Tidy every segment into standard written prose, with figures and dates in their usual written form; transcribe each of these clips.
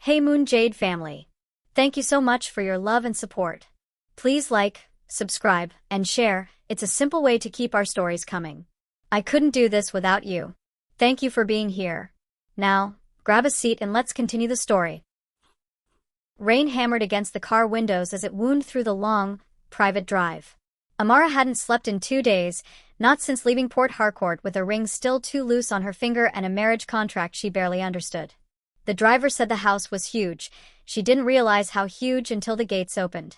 Hey Moon Jade family. Thank you so much for your love and support. Please like, subscribe, and share. It's a simple way to keep our stories coming. I couldn't do this without you. Thank you for being here. Now, grab a seat and let's continue the story. Rain hammered against the car windows as it wound through the long, private drive. Amara hadn't slept in 2 days, not since leaving Port Harcourt with a ring still too loose on her finger and a marriage contract she barely understood. The driver said the house was huge. She didn't realize how huge until the gates opened.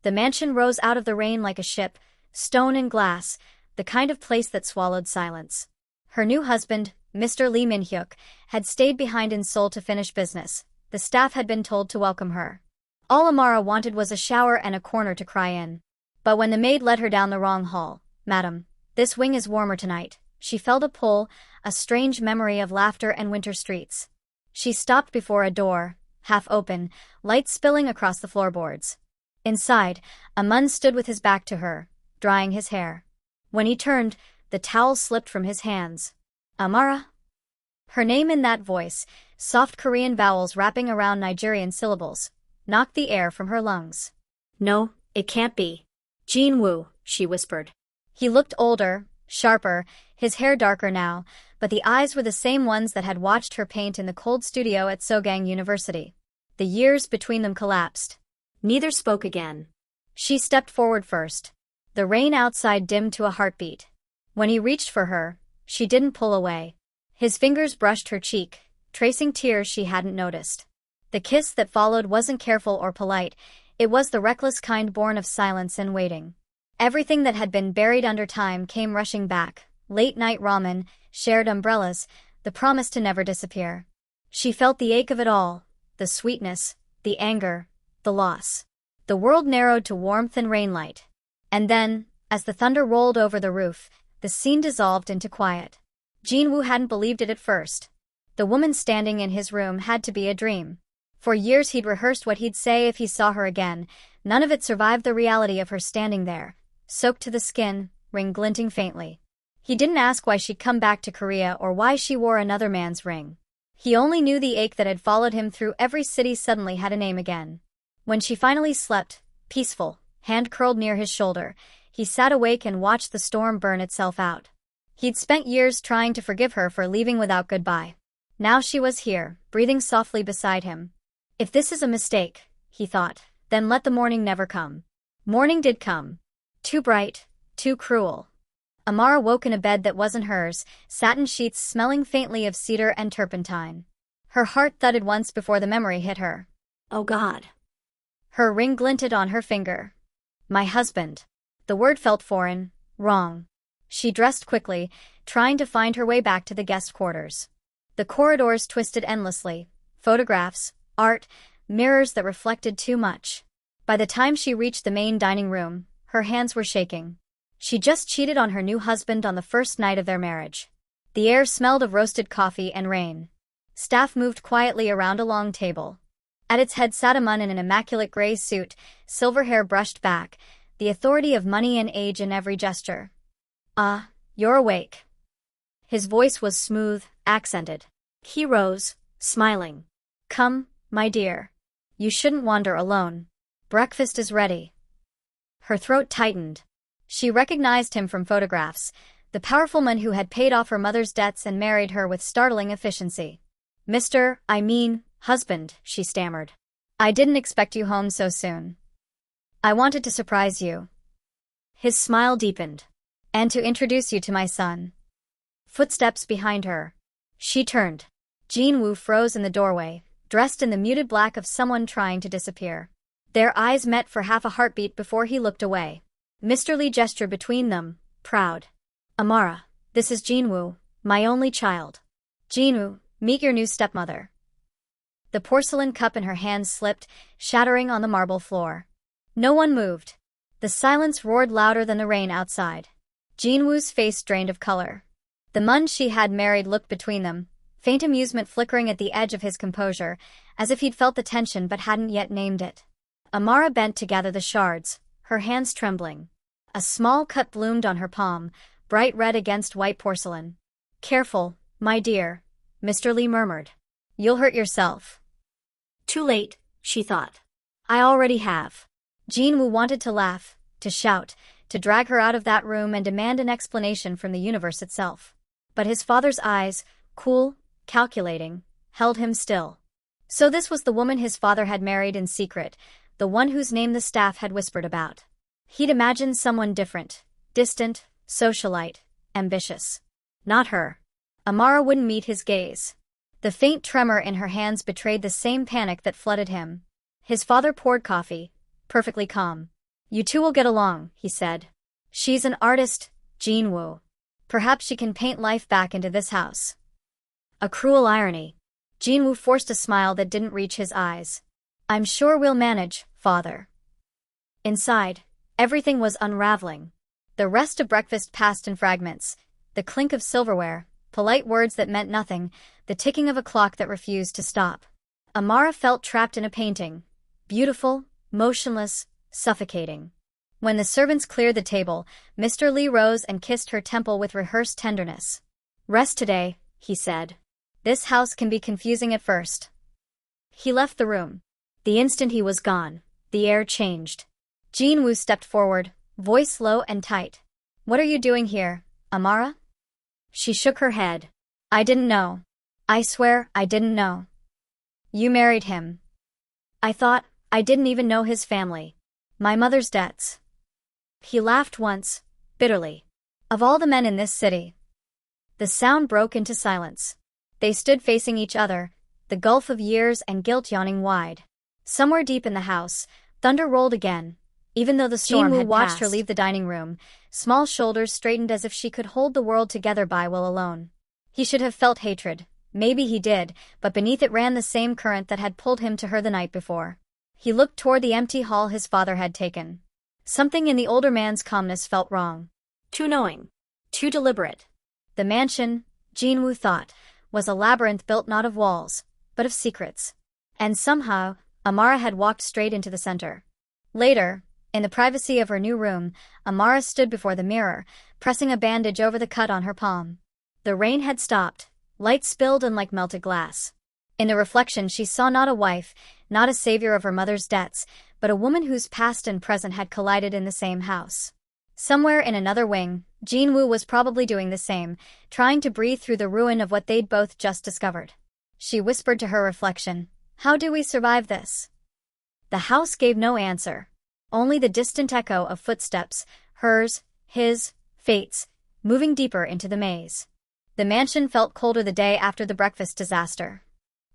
The mansion rose out of the rain like a ship, stone and glass, the kind of place that swallowed silence. Her new husband, Mr. Lee Min-hyuk, had stayed behind in Seoul to finish business. The staff had been told to welcome her. All Amara wanted was a shower and a corner to cry in. But when the maid led her down the wrong hall, "Madam, this wing is warmer tonight," she felt a pull, a strange memory of laughter and winter streets. She stopped before a door, half open, light spilling across the floorboards. Inside, a man stood with his back to her, drying his hair. When he turned, the towel slipped from his hands. "Amara?" Her name in that voice, soft Korean vowels wrapping around Nigerian syllables, knocked the air from her lungs. "No, it can't be. Jin-woo," she whispered. He looked older, sharper, his hair darker now, but the eyes were the same ones that had watched her paint in the cold studio at Sogang University. The years between them collapsed. Neither spoke again. She stepped forward first. The rain outside dimmed to a heartbeat. When he reached for her, she didn't pull away. His fingers brushed her cheek, tracing tears she hadn't noticed. The kiss that followed wasn't careful or polite, it was the reckless kind born of silence and waiting. Everything that had been buried under time came rushing back. Late-night ramen, shared umbrellas, the promise to never disappear. She felt the ache of it all, the sweetness, the anger, the loss. The world narrowed to warmth and rainlight. And then, as the thunder rolled over the roof, the scene dissolved into quiet. Jin-woo hadn't believed it at first. The woman standing in his room had to be a dream. For years he'd rehearsed what he'd say if he saw her again. None of it survived the reality of her standing there, soaked to the skin, ring glinting faintly. He didn't ask why she'd come back to Korea or why she wore another man's ring. He only knew the ache that had followed him through every city suddenly had a name again. When she finally slept, peaceful, hand curled near his shoulder, he sat awake and watched the storm burn itself out. He'd spent years trying to forgive her for leaving without goodbye. Now she was here, breathing softly beside him. If this is a mistake, he thought, then let the morning never come. Morning did come. Too bright, too cruel. Amara woke in a bed that wasn't hers, satin sheets smelling faintly of cedar and turpentine. Her heart thudded once before the memory hit her. Oh God. Her ring glinted on her finger. My husband. The word felt foreign, wrong. She dressed quickly, trying to find her way back to the guest quarters. The corridors twisted endlessly. Photographs, art, mirrors that reflected too much. By the time she reached the main dining room, her hands were shaking. She just cheated on her new husband on the first night of their marriage. The air smelled of roasted coffee and rain. Staff moved quietly around a long table. At its head sat a man in an immaculate gray suit, silver hair brushed back, the authority of money and age in every gesture. "Ah, you're awake." His voice was smooth, accented. He rose, smiling. "Come, my dear. You shouldn't wander alone. Breakfast is ready." Her throat tightened. She recognized him from photographs, the powerful man who had paid off her mother's debts and married her with startling efficiency. Husband, she stammered. "I didn't expect you home so soon. I wanted to surprise you." His smile deepened. "And to introduce you to my son." Footsteps behind her. She turned. Jin-woo froze in the doorway, dressed in the muted black of someone trying to disappear. Their eyes met for half a heartbeat before he looked away. Mr. Lee gestured between them, proud. "Amara, this is Jin-woo, my only child. Jin-woo, meet your new stepmother." The porcelain cup in her hand slipped, shattering on the marble floor. No one moved. The silence roared louder than the rain outside. Jin-woo's face drained of color. The man she had married looked between them, faint amusement flickering at the edge of his composure, as if he'd felt the tension but hadn't yet named it. Amara bent to gather the shards, her hands trembling. A small cut bloomed on her palm, bright red against white porcelain. "Careful, my dear," Mr. Lee murmured. "You'll hurt yourself." Too late, she thought. I already have. Jinwoo wanted to laugh, to shout, to drag her out of that room and demand an explanation from the universe itself. But his father's eyes, cool, calculating, held him still. So this was the woman his father had married in secret, the one whose name the staff had whispered about. He'd imagined someone different, distant, socialite, ambitious. Not her. Amara wouldn't meet his gaze. The faint tremor in her hands betrayed the same panic that flooded him. His father poured coffee, perfectly calm. You two will get along, he said. She's an artist, Jinwoo. Perhaps she can paint life back into this house. A cruel irony. Jinwoo forced a smile that didn't reach his eyes. I'm sure we'll manage, father. Inside, everything was unraveling. The rest of breakfast passed in fragments. The clink of silverware, polite words that meant nothing, the ticking of a clock that refused to stop. Amara felt trapped in a painting. Beautiful, motionless, suffocating. When the servants cleared the table, Mr. Lee rose and kissed her temple with rehearsed tenderness. Rest today, he said. This house can be confusing at first. He left the room. The instant he was gone, the air changed. Jinwoo stepped forward, voice low and tight. What are you doing here, Amara? She shook her head. I didn't know. I swear I didn't know. You married him. I thought I didn't even know his family. My mother's debts. He laughed once, bitterly. Of all the men in this city. The sound broke into silence. They stood facing each other, the gulf of years and guilt yawning wide. Somewhere deep in the house, thunder rolled again. Even though the storm had watched her leave the dining room, small shoulders straightened as if she could hold the world together by will alone. He should have felt hatred. Maybe he did, but beneath it ran the same current that had pulled him to her the night before. He looked toward the empty hall his father had taken. Something in the older man's calmness felt wrong. Too knowing. Too deliberate. The mansion, Jinwoo thought, was a labyrinth built not of walls, but of secrets. And somehow, Amara had walked straight into the center. Later, in the privacy of her new room, Amara stood before the mirror, pressing a bandage over the cut on her palm. The rain had stopped, light spilled in like melted glass. In the reflection she saw not a wife, not a savior of her mother's debts, but a woman whose past and present had collided in the same house. Somewhere in another wing, Jinwoo was probably doing the same, trying to breathe through the ruin of what they'd both just discovered. She whispered to her reflection, "How do we survive this?" The house gave no answer. Only the distant echo of footsteps, hers, his, fate's, moving deeper into the maze. The mansion felt colder the day after the breakfast disaster.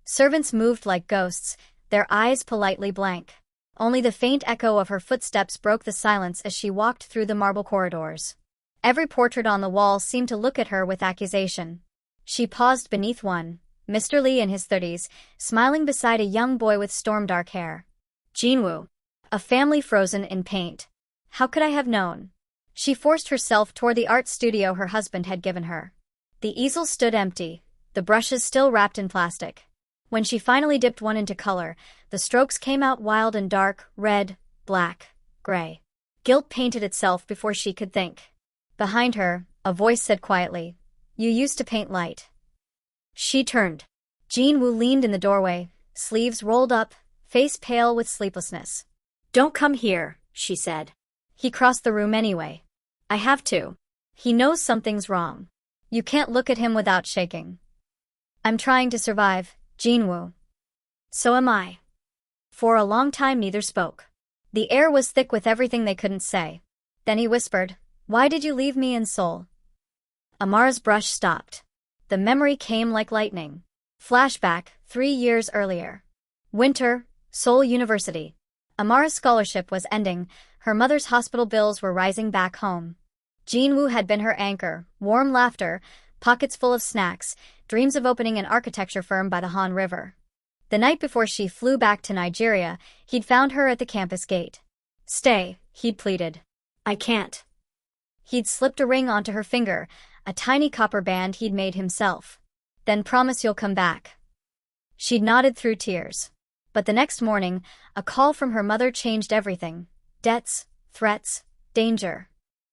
Servants moved like ghosts, their eyes politely blank. Only the faint echo of her footsteps broke the silence as she walked through the marble corridors. Every portrait on the wall seemed to look at her with accusation. She paused beneath one, Mr. Lee in his 30s, smiling beside a young boy with storm-dark hair. Jinwoo. A family frozen in paint. How could I have known? She forced herself toward the art studio her husband had given her. The easel stood empty, the brushes still wrapped in plastic. When she finally dipped one into color, the strokes came out wild and dark, red, black, gray. Guilt painted itself before she could think. Behind her, a voice said quietly, "You used to paint light." She turned. Jinwoo leaned in the doorway, sleeves rolled up, face pale with sleeplessness. "Don't come here," she said. He crossed the room anyway. "I have to." He knows something's wrong. You can't look at him without shaking. "I'm trying to survive, Jinwoo." "So am I." For a long time neither spoke. The air was thick with everything they couldn't say. Then he whispered, "Why did you leave me in Seoul?" Amara's brush stopped. The memory came like lightning. Flashback, 3 years earlier. Winter, Seoul University. Amara's scholarship was ending, her mother's hospital bills were rising back home. Jinwoo had been her anchor, warm laughter, pockets full of snacks, dreams of opening an architecture firm by the Han River. The night before she flew back to Nigeria, he'd found her at the campus gate. "Stay," he'd pleaded. "I can't." He'd slipped a ring onto her finger, a tiny copper band he'd made himself. "Then promise you'll come back." She'd nodded through tears. But the next morning, a call from her mother changed everything. Debts, threats, danger.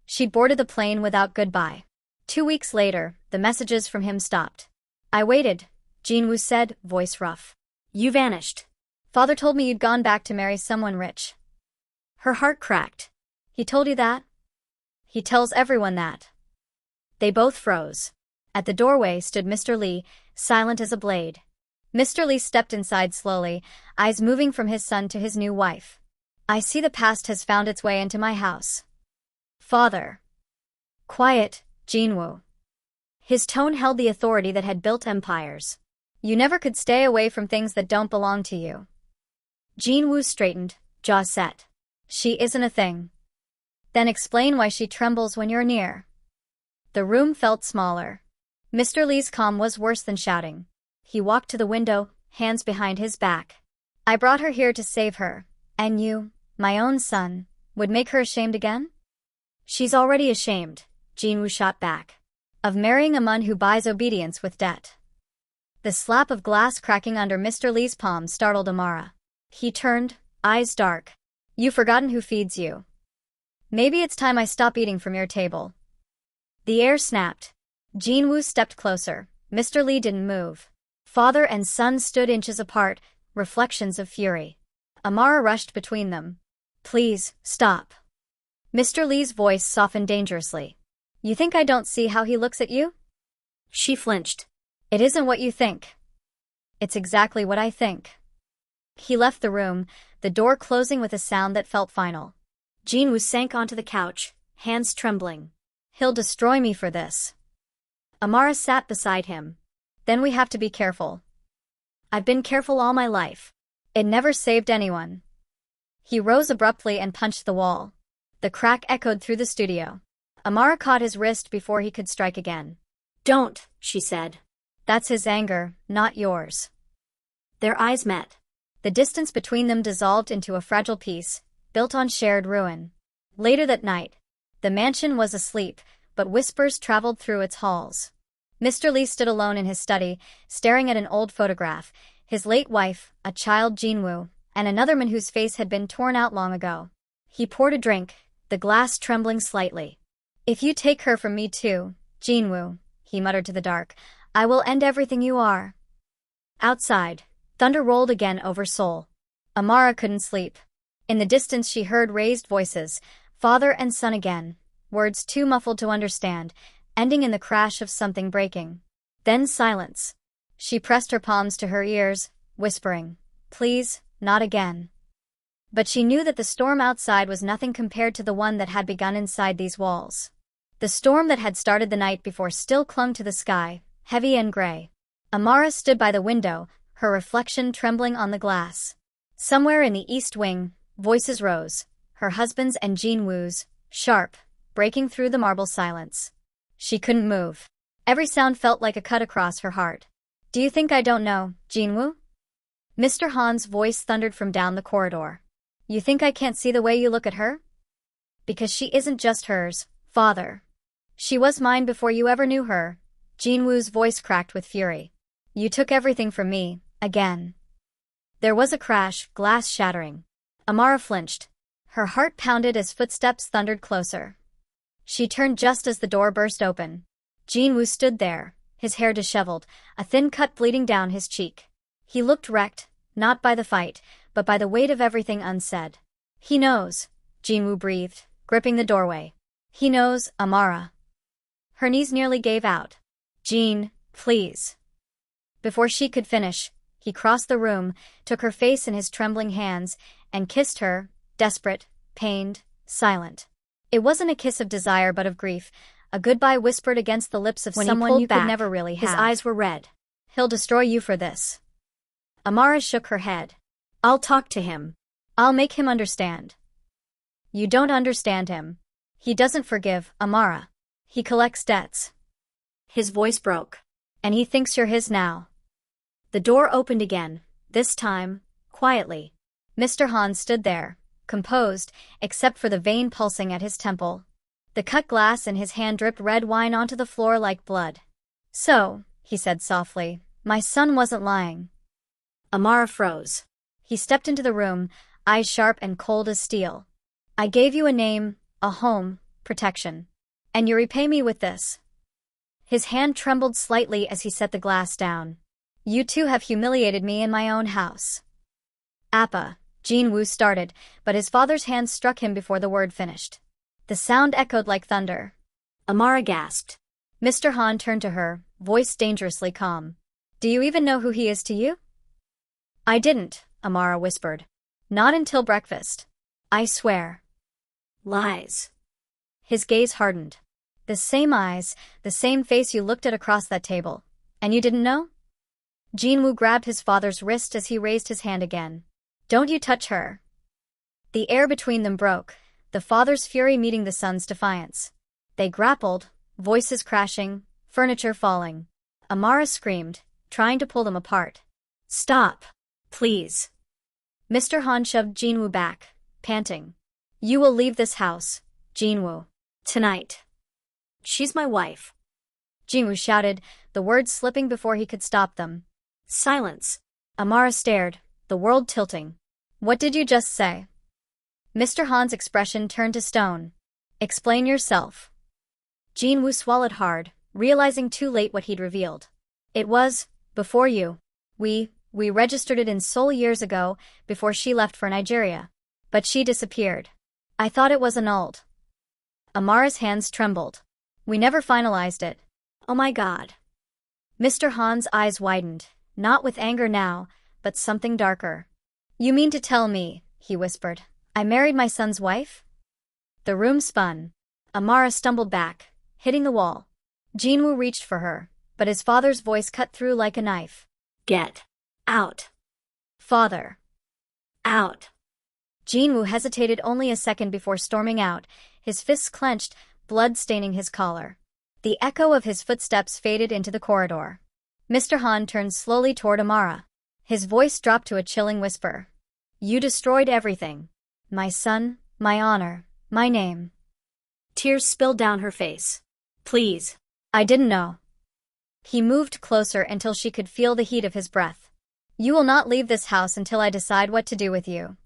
She'd boarded the plane without goodbye. 2 weeks later, the messages from him stopped. "I waited," Jinwoo said, voice rough. "You vanished. Father told me you'd gone back to marry someone rich. Her heart cracked. He told you that? He tells everyone that. They both froze. At the doorway stood Mr. Lee, silent as a blade. Mr. Lee stepped inside slowly, eyes moving from his son to his new wife. I see the past has found its way into my house. Father. Quiet, Jinwoo. His tone held the authority that had built empires. You never could stay away from things that don't belong to you. Jinwoo straightened, jaw set. She isn't a thing. Then explain why she trembles when you're near. The room felt smaller. Mr. Lee's calm was worse than shouting. He walked to the window, hands behind his back. I brought her here to save her, and you, my own son, would make her ashamed again? She's already ashamed, Jinwoo shot back. Of marrying a man who buys obedience with debt. The slap of glass cracking under Mr. Lee's palm startled Amara. He turned, eyes dark. You've forgotten who feeds you. Maybe it's time I stop eating from your table. The air snapped. Jinwoo stepped closer. Mr. Lee didn't move. Father and son stood inches apart, reflections of fury. Amara rushed between them. Please, stop. Mr. Lee's voice softened dangerously. You think I don't see how he looks at you? She flinched. It isn't what you think. It's exactly what I think. He left the room, the door closing with a sound that felt final. Jinwoo sank onto the couch, hands trembling. He'll destroy me for this. Amara sat beside him. Then we have to be careful. I've been careful all my life. It never saved anyone. He rose abruptly and punched the wall. The crack echoed through the studio. Amara caught his wrist before he could strike again. Don't, she said. That's his anger, not yours. Their eyes met. The distance between them dissolved into a fragile peace, built on shared ruin. Later that night, the mansion was asleep, but whispers traveled through its halls. Mr. Lee stood alone in his study, staring at an old photograph, his late wife, a child Jinwoo, and another man whose face had been torn out long ago. He poured a drink, the glass trembling slightly. If you take her from me too, Jinwoo, he muttered to the dark, I will end everything you are. Outside, thunder rolled again over Seoul. Amara couldn't sleep. In the distance she heard raised voices, father and son again, words too muffled to understand, ending in the crash of something breaking. Then silence. She pressed her palms to her ears, whispering, please, not again. But she knew that the storm outside was nothing compared to the one that had begun inside these walls. The storm that had started the night before still clung to the sky, heavy and gray. Amara stood by the window, her reflection trembling on the glass. Somewhere in the east wing, voices rose, her husband's and Jinwoo's, sharp, breaking through the marble silence. She couldn't move. Every sound felt like a cut across her heart. Do you think I don't know, Jinwoo? Mr. Han's voice thundered from down the corridor. You think I can't see the way you look at her? Because she isn't just hers, father. She was mine before you ever knew her. Jinwoo's voice cracked with fury. You took everything from me, again. There was a crash, glass shattering. Amara flinched. Her heart pounded as footsteps thundered closer. She turned just as the door burst open. Jinwoo stood there, his hair disheveled, a thin cut bleeding down his cheek. He looked wrecked, not by the fight, but by the weight of everything unsaid. He knows, Jinwoo breathed, gripping the doorway. He knows, Amara. Her knees nearly gave out. Jin, please. Before she could finish, he crossed the room, took her face in his trembling hands, and kissed her, desperate, pained, silent. It wasn't a kiss of desire but of grief, a goodbye whispered against the lips of someone you could never really have. His eyes were red. He'll destroy you for this. Amara shook her head. I'll talk to him. I'll make him understand. You don't understand him. He doesn't forgive, Amara. He collects debts. His voice broke. And he thinks you're his now. The door opened again, this time, quietly. Mr. Han stood there, composed, except for the vein pulsing at his temple. The cut glass in his hand dripped red wine onto the floor like blood. So, he said softly, my son wasn't lying. Amara froze. He stepped into the room, eyes sharp and cold as steel. I gave you a name, a home, protection. And you repay me with this. His hand trembled slightly as he set the glass down. You two have humiliated me in my own house. Appa, Jinwoo started, but his father's hand struck him before the word finished. The sound echoed like thunder. Amara gasped. Mr. Han turned to her, voice dangerously calm. Do you even know who he is to you? I didn't, Amara whispered. Not until breakfast. I swear. Lies. His gaze hardened. The same eyes, the same face you looked at across that table. And you didn't know? Jinwoo grabbed his father's wrist as he raised his hand again. Don't you touch her. The air between them broke, the father's fury meeting the son's defiance. They grappled, voices crashing, furniture falling. Amara screamed, trying to pull them apart. Stop, please. Mr. Han shoved Jinwoo back, panting. You will leave this house, Jinwoo. Tonight. She's my wife. Jinwoo shouted, the words slipping before he could stop them. Silence. Amara stared, the world tilting. What did you just say? Mr. Han's expression turned to stone. Explain yourself. Jinwoo swallowed hard, realizing too late what he'd revealed. It was, before you. We registered it in Seoul years ago, before she left for Nigeria. But she disappeared. I thought it was annulled. Amara's hands trembled. We never finalized it. Oh my God. Mr. Han's eyes widened, not with anger now, but something darker. You mean to tell me, he whispered, I married my son's wife? The room spun. Amara stumbled back, hitting the wall. Jinwoo reached for her, but his father's voice cut through like a knife. Get out. Father. Out. Jinwoo hesitated only a second before storming out, his fists clenched, blood staining his collar. The echo of his footsteps faded into the corridor. Mr. Han turned slowly toward Amara. His voice dropped to a chilling whisper. You destroyed everything. My son, my honor, my name. Tears spilled down her face. Please. I didn't know. He moved closer until she could feel the heat of his breath. You will not leave this house until I decide what to do with you.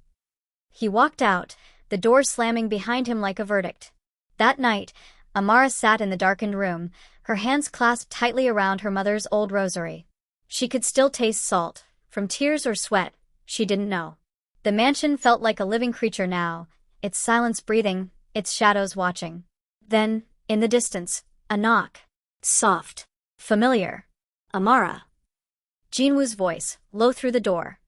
He walked out, the door slamming behind him like a verdict. That night, Amara sat in the darkened room, her hands clasped tightly around her mother's old rosary. She could still taste salt, from tears or sweat, she didn't know. The mansion felt like a living creature now, its silence breathing, its shadows watching. Then, in the distance, a knock. Soft. Familiar. Amara. Jinwoo's voice, low through the door.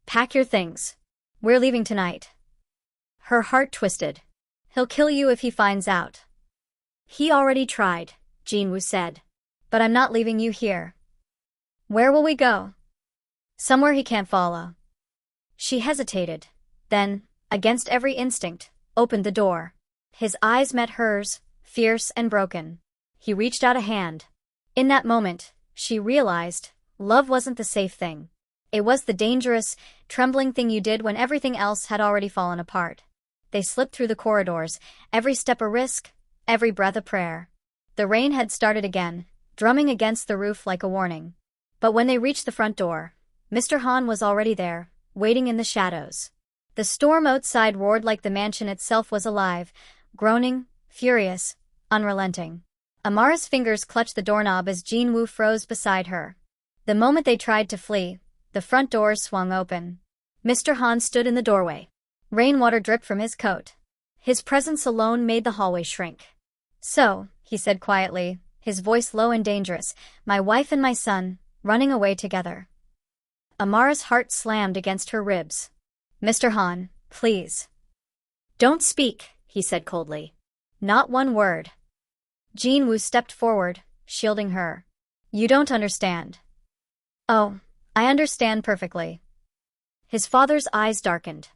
Pack your things. We're leaving tonight. Her heart twisted. He'll kill you if he finds out. He already tried, Jinwoo said. But I'm not leaving you here. Where will we go? Somewhere he can't follow. She hesitated, then, against every instinct, opened the door. His eyes met hers, fierce and broken. He reached out a hand. In that moment, she realized, love wasn't the safe thing. It was the dangerous, trembling thing you did when everything else had already fallen apart. They slipped through the corridors, every step a risk, every breath a prayer. The rain had started again, drumming against the roof like a warning. But when they reached the front door, Mr. Han was already there, waiting in the shadows. The storm outside roared like the mansion itself was alive, groaning, furious, unrelenting. Amara's fingers clutched the doorknob as Jinwoo froze beside her. The moment they tried to flee, the front doors swung open. Mr. Han stood in the doorway. Rainwater dripped from his coat. His presence alone made the hallway shrink. So, he said quietly, his voice low and dangerous, my wife and my son, running away together. Amara's heart slammed against her ribs. Mr. Han, please. Don't speak, he said coldly. Not one word. Jinwoo stepped forward, shielding her. You don't understand. Oh, I understand perfectly. His father's eyes darkened.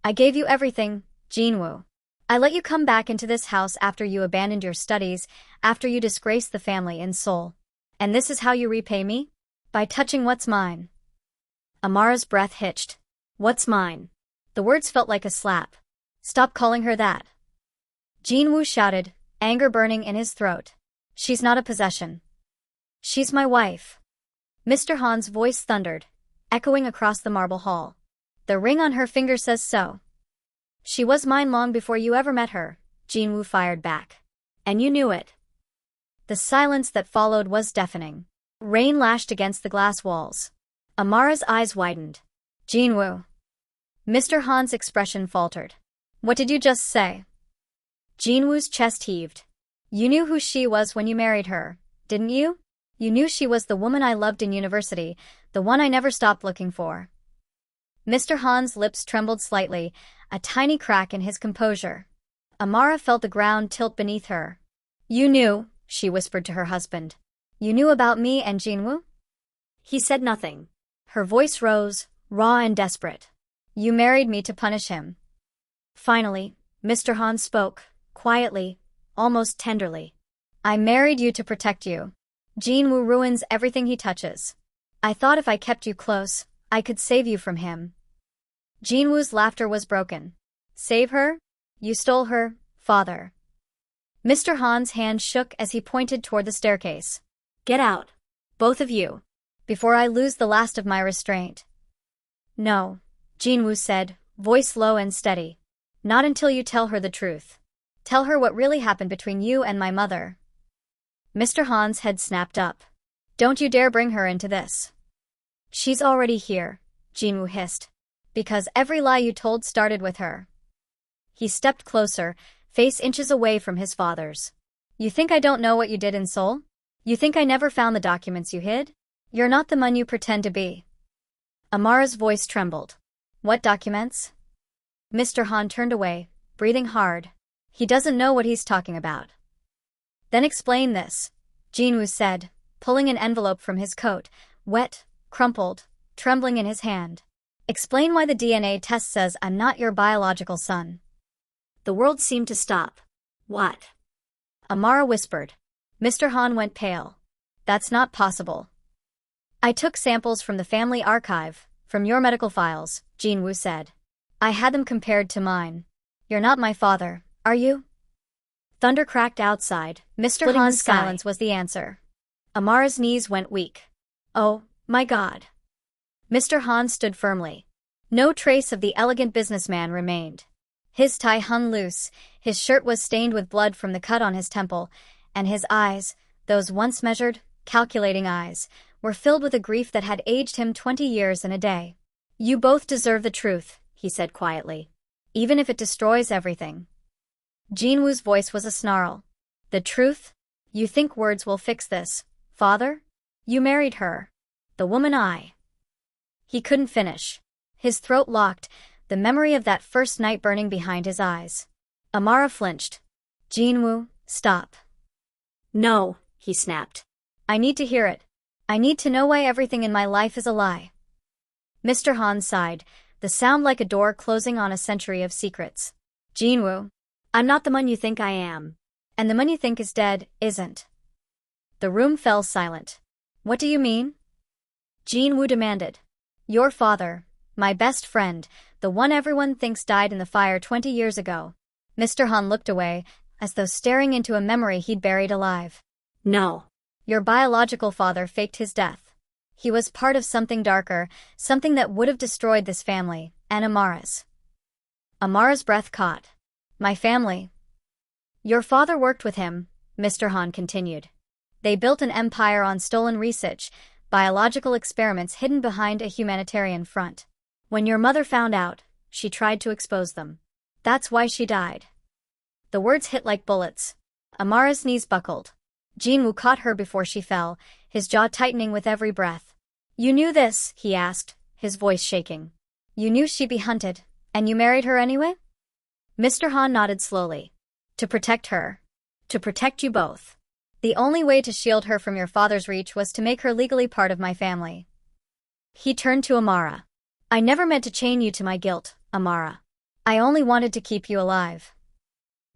I gave you everything, Jinwoo. I let you come back into this house after you abandoned your studies, after you disgraced the family in Seoul. And this is how you repay me? By touching what's mine. Amara's breath hitched. What's mine? The words felt like a slap. Stop calling her that. Jinwoo shouted, anger burning in his throat. She's not a possession. She's my wife. Mr. Han's voice thundered, echoing across the marble hall. The ring on her finger says so. She was mine long before you ever met her, Jinwoo fired back. And you knew it. The silence that followed was deafening. Rain lashed against the glass walls. Amara's eyes widened. Jinwoo. Mr. Han's expression faltered. What did you just say? Jinwoo's chest heaved. You knew who she was when you married her, didn't you? You knew she was the woman I loved in university, the one I never stopped looking for. Mr. Han's lips trembled slightly, a tiny crack in his composure. Amara felt the ground tilt beneath her. You knew, she whispered to her husband. You knew about me and Jinwoo? He said nothing. Her voice rose, raw and desperate. You married me to punish him. Finally, Mr. Han spoke, quietly, almost tenderly. I married you to protect you. Jinwoo ruins everything he touches. I thought if I kept you close, I could save you from him. Jinwoo's laughter was broken. Save her? You stole her, father. Mr. Han's hand shook as he pointed toward the staircase. Get out, both of you, before I lose the last of my restraint. No, Jinwoo said, voice low and steady. Not until you tell her the truth. Tell her what really happened between you and my mother. Mr. Han's head snapped up. Don't you dare bring her into this. She's already here, Jinwoo hissed. Because every lie you told started with her. He stepped closer, face inches away from his father's. You think I don't know what you did in Seoul? You think I never found the documents you hid? You're not the man you pretend to be. Amara's voice trembled. What documents? Mr. Han turned away, breathing hard. He doesn't know what he's talking about. Then explain this, Jinwoo said, pulling an envelope from his coat, wet, crumpled, trembling in his hand. Explain why the DNA test says I'm not your biological son. The world seemed to stop. What? Amara whispered. Mr. Han went pale. That's not possible. I took samples from the family archive, from your medical files, Jinwoo said. I had them compared to mine. You're not my father, are you? Thunder cracked outside. Mr. Han's silence was the answer. Amara's knees went weak. Oh, my God. Mr. Han stood firmly. No trace of the elegant businessman remained. His tie hung loose, his shirt was stained with blood from the cut on his temple, and his eyes, those once measured, calculating eyes, were filled with a grief that had aged him 20 years in a day. You both deserve the truth, he said quietly. Even if it destroys everything. Jinwoo's voice was a snarl. The truth? You think words will fix this, father? You married her. The woman He couldn't finish. His throat locked, the memory of that first night burning behind his eyes. Amara flinched. Jinwoo, stop. No, he snapped. I need to hear it. I need to know why everything in my life is a lie. Mr. Han sighed, the sound like a door closing on a century of secrets. Jinwoo, I'm not the man you think I am. And the man you think is dead, isn't. The room fell silent. What do you mean? Jinwoo demanded. Your father, my best friend, the one everyone thinks died in the fire 20 years ago. Mr. Han looked away, as though staring into a memory he'd buried alive. No. Your biological father faked his death. He was part of something darker, something that would have destroyed this family, and Amara's. Amara's breath caught. My family. Your father worked with him, Mr. Han continued. They built an empire on stolen research, biological experiments hidden behind a humanitarian front. When your mother found out, she tried to expose them. That's why she died. The words hit like bullets. Amara's knees buckled. Jinwoo caught her before she fell, his jaw tightening with every breath. You knew this, he asked, his voice shaking. You knew she'd be hunted, and you married her anyway? Mr. Han nodded slowly. To protect her. To protect you both. The only way to shield her from your father's reach was to make her legally part of my family. He turned to Amara. I never meant to chain you to my guilt, Amara. I only wanted to keep you alive.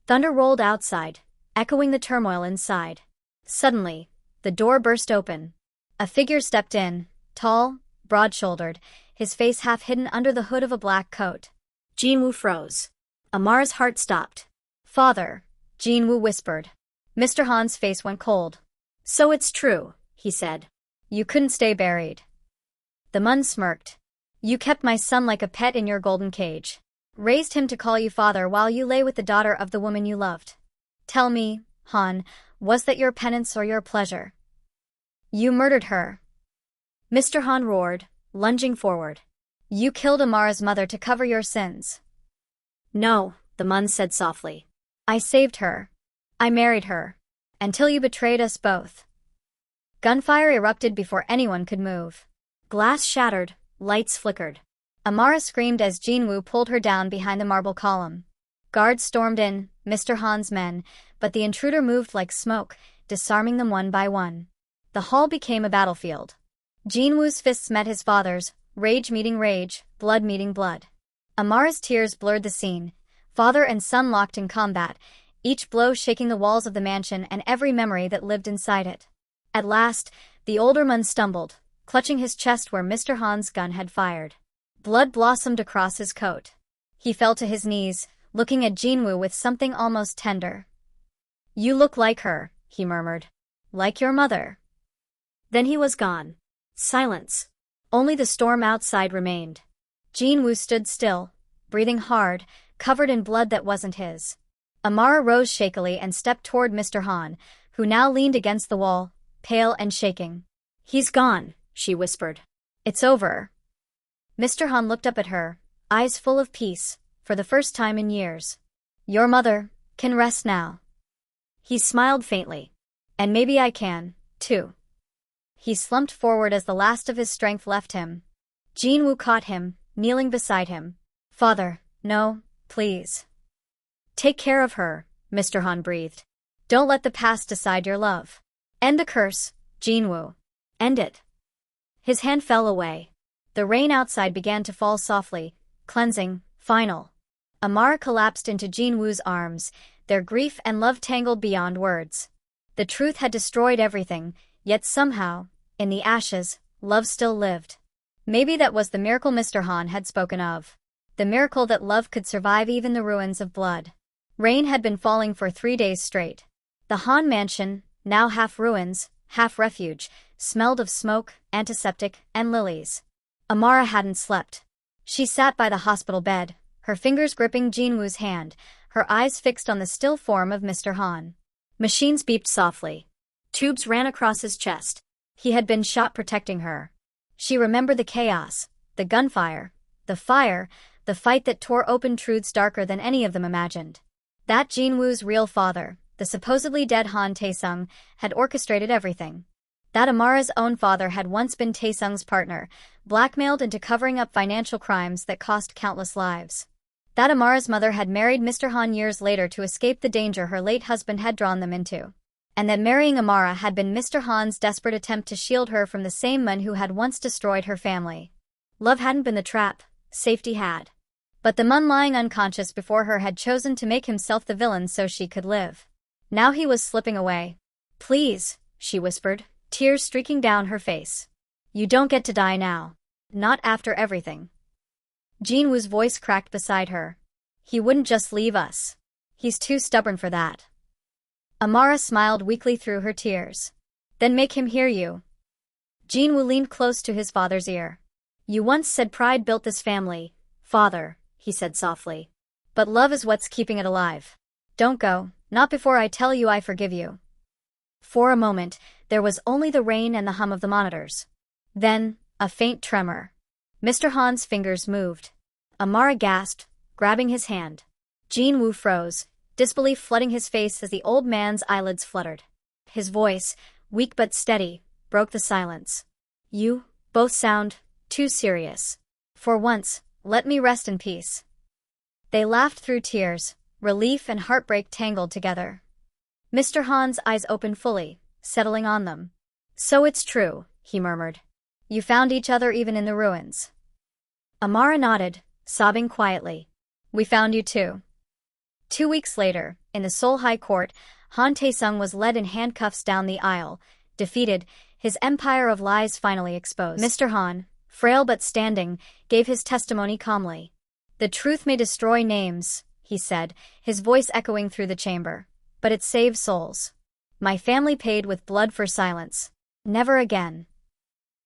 Thunder rolled outside, echoing the turmoil inside. Suddenly, the door burst open. A figure stepped in, tall, broad-shouldered, his face half hidden under the hood of a black coat. Jinwoo froze. Amara's heart stopped. Father, Jinwoo whispered. Mr. Han's face went cold. So it's true, he said. You couldn't stay buried. The Mun smirked. You kept my son like a pet in your golden cage. Raised him to call you father while you lay with the daughter of the woman you loved. Tell me, Han, was that your penance or your pleasure? You murdered her. Mr. Han roared, lunging forward. You killed Amara's mother to cover your sins. No, the Mun said softly. I saved her. I married her. Until you betrayed us both. Gunfire erupted before anyone could move. Glass shattered, lights flickered. Amara screamed as Jinwoo pulled her down behind the marble column. Guards stormed in, Mr. Han's men, but the intruder moved like smoke, disarming them one by one. The hall became a battlefield. Jinwoo's fists met his father's, rage meeting rage, blood meeting blood. Amara's tears blurred the scene. Father and son locked in combat, each blow shaking the walls of the mansion and every memory that lived inside it. At last, the older Mun stumbled, clutching his chest where Mr. Han's gun had fired. Blood blossomed across his coat. He fell to his knees, looking at Jinwoo with something almost tender. You look like her, he murmured. Like your mother. Then he was gone. Silence. Only the storm outside remained. Jinwoo stood still, breathing hard, covered in blood that wasn't his. Amara rose shakily and stepped toward Mr. Han, who now leaned against the wall, pale and shaking. He's gone, she whispered. It's over. Mr. Han looked up at her, eyes full of peace, for the first time in years. Your mother can rest now. He smiled faintly. And maybe I can, too. He slumped forward as the last of his strength left him. Jinwoo caught him, kneeling beside him. Father, no, please. Take care of her, Mr. Han breathed. Don't let the past decide your love. End the curse, Jinwoo. End it. His hand fell away. The rain outside began to fall softly, cleansing, final. Amara collapsed into Jinwoo's arms, their grief and love tangled beyond words. The truth had destroyed everything, yet somehow, in the ashes, love still lived. Maybe that was the miracle Mr. Han had spoken of. The miracle that love could survive even the ruins of blood. Rain had been falling for 3 days straight. The Han mansion, now half ruins, half refuge, smelled of smoke, antiseptic, and lilies. Amara hadn't slept. She sat by the hospital bed, her fingers gripping Jinwoo's hand, her eyes fixed on the still form of Mr. Han. Machines beeped softly. Tubes ran across his chest. He had been shot protecting her. She remembered the chaos, the gunfire, the fire, the fight that tore open truths darker than any of them imagined. That Jinwoo's real father, the supposedly dead Han Taesung, had orchestrated everything. That Amara's own father had once been Taesung's partner, blackmailed into covering up financial crimes that cost countless lives. That Amara's mother had married Mr. Han years later to escape the danger her late husband had drawn them into. And that marrying Amara had been Mr. Han's desperate attempt to shield her from the same man who had once destroyed her family. Love hadn't been the trap, safety had. But the man lying unconscious before her had chosen to make himself the villain so she could live. Now he was slipping away. Please, she whispered, tears streaking down her face. You don't get to die now. Not after everything. Jinwoo's voice cracked beside her. He wouldn't just leave us. He's too stubborn for that. Amara smiled weakly through her tears. Then make him hear you. Jinwoo leaned close to his father's ear. You once said pride built this family, father, he said softly. But love is what's keeping it alive. Don't go, not before I tell you I forgive you. For a moment, there was only the rain and the hum of the monitors. Then, a faint tremor. Mr. Han's fingers moved. Amara gasped, grabbing his hand. Jinwoo froze, disbelief flooding his face as the old man's eyelids fluttered. His voice, weak but steady, broke the silence. You, both sound too serious. For once, let me rest in peace. They laughed through tears, relief and heartbreak tangled together. Mr. Han's eyes opened fully, settling on them. So it's true, he murmured. You found each other even in the ruins. Amara nodded, sobbing quietly. We found you too. 2 weeks later, in the Seoul High Court, Han Taesung was led in handcuffs down the aisle, defeated, his empire of lies finally exposed. Mr. Han, frail but standing, gave his testimony calmly. The truth may destroy names, he said, his voice echoing through the chamber. But it saves souls. My family paid with blood for silence. Never again.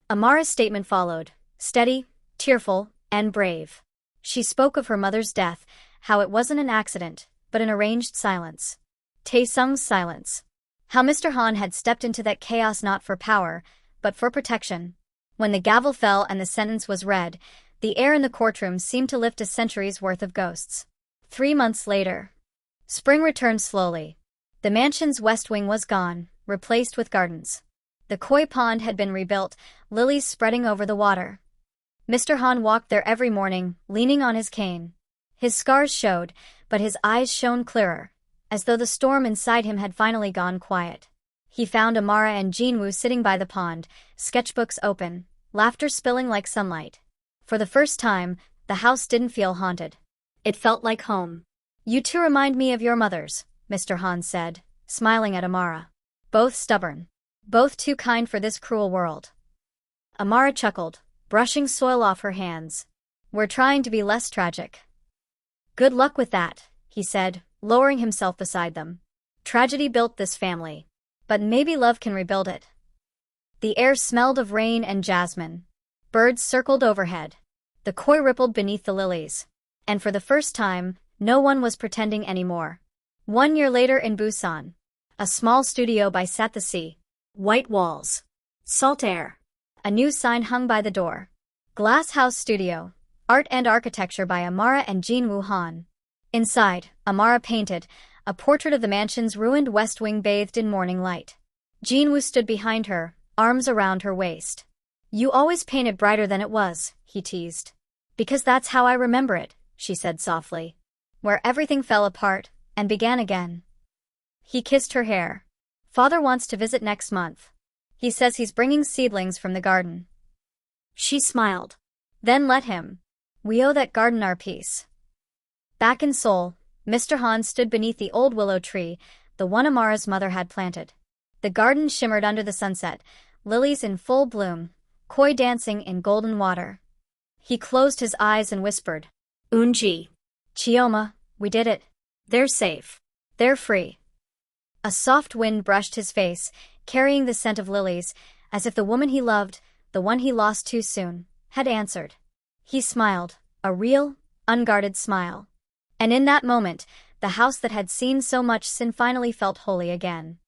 Amara's statement followed, steady, tearful, and brave. She spoke of her mother's death, how it wasn't an accident, but an arranged silence. Taesung's silence. How Mr. Han had stepped into that chaos not for power, but for protection. When the gavel fell and the sentence was read, The air in the courtroom seemed to lift a century's worth of ghosts. 3 months later. Spring returned slowly. The mansion's west wing was gone, replaced with gardens. The koi pond had been rebuilt, lilies spreading over the water. Mr. Han walked there every morning, leaning on his cane. His scars showed, but his eyes shone clearer, as though the storm inside him had finally gone quiet. He found Amara and Jinwoo sitting by the pond, sketchbooks open, laughter spilling like sunlight. For the first time, the house didn't feel haunted. It felt like home. "You two remind me of your mothers," Mr. Han said, smiling at Amara. "Both stubborn. Both too kind for this cruel world." Amara chuckled, brushing soil off her hands. "We're trying to be less tragic." "Good luck with that," he said, lowering himself beside them. "Tragedy built this family. But maybe love can rebuild it." The air smelled of rain and jasmine. Birds circled overhead. The koi rippled beneath the lilies. And for the first time, no one was pretending anymore. 1 year later in Busan. A small studio by the sea. White walls. Salt air. A new sign hung by the door. Glass House Studio. Art and Architecture by Amara and Jinwoo Han. Inside, Amara painted, a portrait of the mansion's ruined west wing bathed in morning light. Jinwoo stood behind her, arms around her waist. "You always paint it brighter than it was," he teased. "Because that's how I remember it," she said softly. "Where everything fell apart, and began again." He kissed her hair. "Father wants to visit next month. He says he's bringing seedlings from the garden." She smiled. "Then let him. We owe that garden our peace." Back in Seoul, Mr. Han stood beneath the old willow tree, the one Amara's mother had planted. The garden shimmered under the sunset, lilies in full bloom, koi dancing in golden water. He closed his eyes and whispered, "Unji. Chioma, we did it. They're safe. They're free." A soft wind brushed his face, carrying the scent of lilies, as if the woman he loved, the one he lost too soon, had answered. He smiled, a real, unguarded smile. And in that moment, the house that had seen so much sin finally felt holy again.